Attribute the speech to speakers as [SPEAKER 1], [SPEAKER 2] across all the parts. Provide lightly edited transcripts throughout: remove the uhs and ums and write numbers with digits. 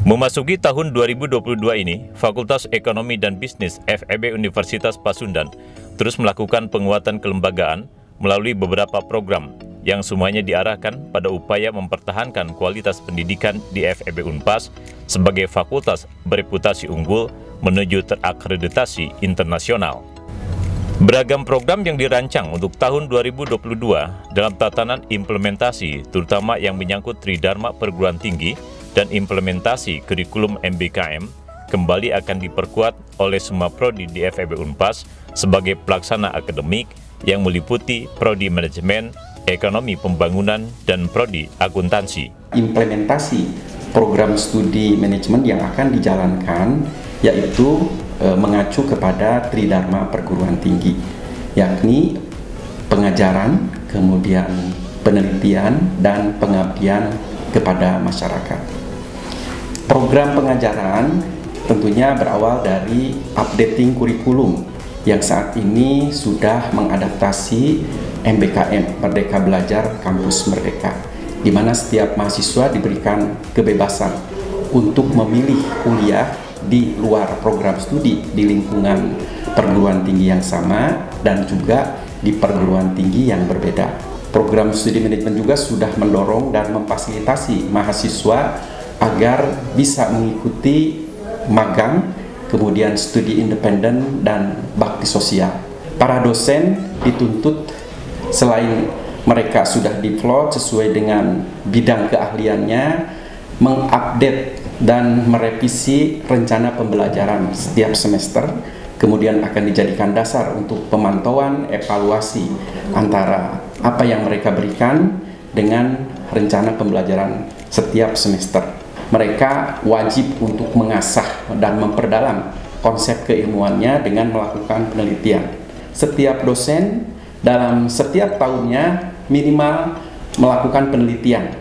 [SPEAKER 1] Memasuki tahun 2022 ini, Fakultas Ekonomi dan Bisnis FEB Universitas Pasundan terus melakukan penguatan kelembagaan melalui beberapa program yang semuanya diarahkan pada upaya mempertahankan kualitas pendidikan di FEB Unpas sebagai fakultas bereputasi unggul menuju terakreditasi internasional. Beragam program yang dirancang untuk tahun 2022 dalam tatanan implementasi, terutama yang menyangkut Tridharma Perguruan Tinggi dan implementasi kurikulum MBKM, kembali akan diperkuat oleh semua prodi di FEB Unpas sebagai pelaksana akademik yang meliputi prodi manajemen, ekonomi pembangunan, dan prodi akuntansi.
[SPEAKER 2] Implementasi program studi manajemen yang akan dijalankan yaitu mengacu kepada Tridharma Perguruan Tinggi, yakni pengajaran, kemudian penelitian, dan pengabdian kepada masyarakat. Program pengajaran tentunya berawal dari updating kurikulum yang saat ini sudah mengadaptasi MBKM, Merdeka Belajar Kampus Merdeka, di mana setiap mahasiswa diberikan kebebasan untuk memilih kuliah di luar program studi di lingkungan perguruan tinggi yang sama dan juga di perguruan tinggi yang berbeda. Program studi manajemen juga sudah mendorong dan memfasilitasi mahasiswa agar bisa mengikuti magang, kemudian studi independen dan bakti sosial. Para dosen dituntut selain mereka sudah diplot sesuai dengan bidang keahliannya, mengupdate dan merevisi rencana pembelajaran setiap semester, kemudian akan dijadikan dasar untuk pemantauan evaluasi antara apa yang mereka berikan dengan rencana pembelajaran setiap semester. Mereka wajib untuk mengasah dan memperdalam konsep keilmuannya dengan melakukan penelitian. Setiap dosen dalam setiap tahunnya minimal melakukan penelitian,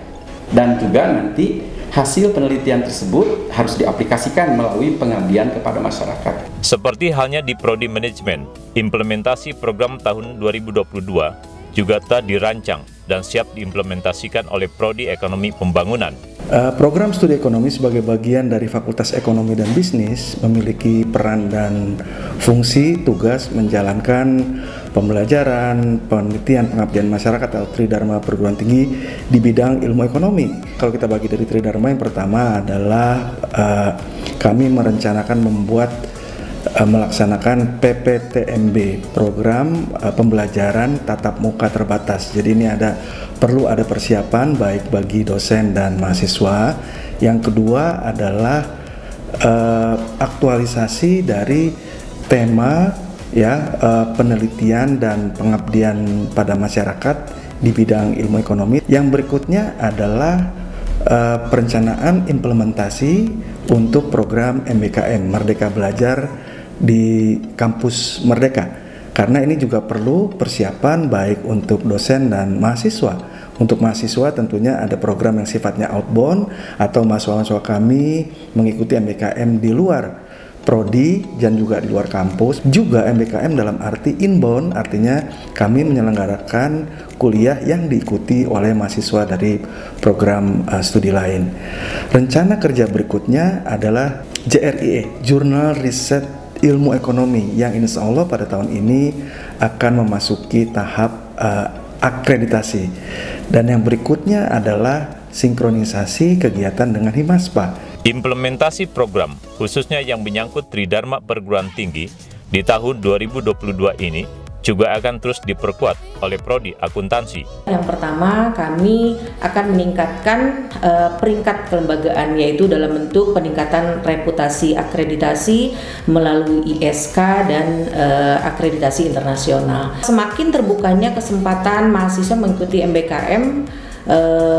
[SPEAKER 2] dan juga nanti hasil penelitian tersebut harus diaplikasikan melalui pengabdian kepada masyarakat.
[SPEAKER 1] Seperti halnya di Prodi Manajemen, implementasi program tahun 2022 juga telah dirancang dan siap diimplementasikan oleh Prodi Ekonomi Pembangunan.
[SPEAKER 3] Program studi ekonomi sebagai bagian dari Fakultas Ekonomi dan Bisnis memiliki peran dan fungsi tugas menjalankan pembelajaran, penelitian, pengabdian masyarakat atau Tridharma Perguruan Tinggi di bidang ilmu ekonomi. Kalau kita bagi dari Tridharma, yang pertama adalah kami merencanakan melaksanakan PPTMB, program pembelajaran tatap muka terbatas. Jadi ini perlu ada persiapan baik bagi dosen dan mahasiswa. Yang kedua adalah aktualisasi dari tema penelitian dan pengabdian pada masyarakat di bidang ilmu ekonomi. Yang berikutnya adalah perencanaan implementasi untuk program MBKM, Merdeka Belajar di Kampus Merdeka, karena ini juga perlu persiapan baik untuk dosen dan mahasiswa. Untuk mahasiswa tentunya ada program yang sifatnya outbound atau mahasiswa kami mengikuti MBKM di luar prodi dan juga di luar kampus. Juga MBKM dalam arti inbound, artinya kami menyelenggarakan kuliah yang diikuti oleh mahasiswa dari program studi lain. Rencana kerja berikutnya adalah JRIE, Jurnal Riset Ilmu Ekonomi, yang insya Allah pada tahun ini akan memasuki tahap akreditasi. Dan yang berikutnya adalah sinkronisasi kegiatan dengan Himaspa.
[SPEAKER 1] Implementasi program, khususnya yang menyangkut Tridharma Perguruan Tinggi di tahun 2022 ini juga akan terus diperkuat oleh Prodi Akuntansi.
[SPEAKER 4] Yang pertama, kami akan meningkatkan peringkat kelembagaan, yaitu dalam bentuk peningkatan reputasi akreditasi melalui ISK dan akreditasi internasional. Semakin terbukanya kesempatan mahasiswa mengikuti MBKM,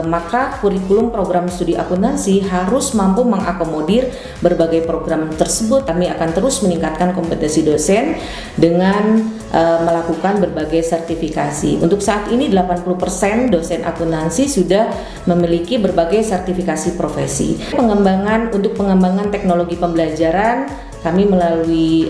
[SPEAKER 4] maka kurikulum program studi akuntansi harus mampu mengakomodir berbagai program tersebut. Kami akan terus meningkatkan kompetensi dosen dengan melakukan berbagai sertifikasi. Untuk saat ini 80% dosen akuntansi sudah memiliki berbagai sertifikasi profesi. Untuk pengembangan teknologi pembelajaran, kami melalui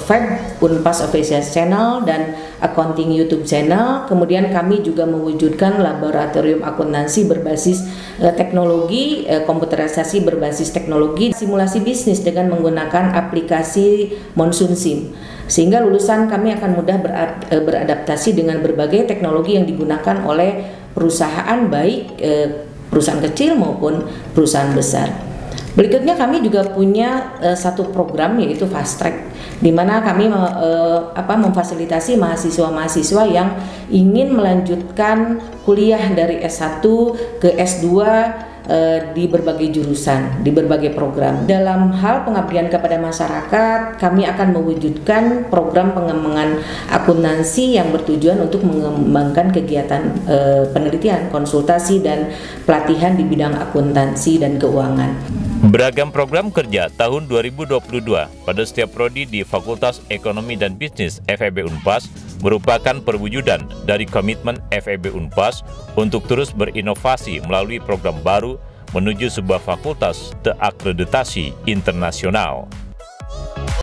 [SPEAKER 4] web Unpas Official Channel dan accounting YouTube channel. Kemudian kami juga mewujudkan laboratorium akuntansi berbasis teknologi, komputerisasi berbasis teknologi, simulasi bisnis dengan menggunakan aplikasi Monsoon Sim. Sehingga lulusan kami akan mudah beradaptasi dengan berbagai teknologi yang digunakan oleh perusahaan, baik perusahaan kecil maupun perusahaan besar. Berikutnya kami juga punya satu program yaitu Fast Track, di mana kami memfasilitasi mahasiswa-mahasiswa yang ingin melanjutkan kuliah dari S1 ke S2 di berbagai jurusan, di berbagai program. Dalam hal pengabdian kepada masyarakat, kami akan mewujudkan program pengembangan akuntansi yang bertujuan untuk mengembangkan kegiatan penelitian, konsultasi, dan pelatihan di bidang akuntansi dan keuangan.
[SPEAKER 1] Beragam program kerja tahun 2022 pada setiap prodi di Fakultas Ekonomi dan Bisnis FEB Unpas merupakan perwujudan dari komitmen FEB Unpas untuk terus berinovasi melalui program baru menuju sebuah fakultas terakreditasi internasional.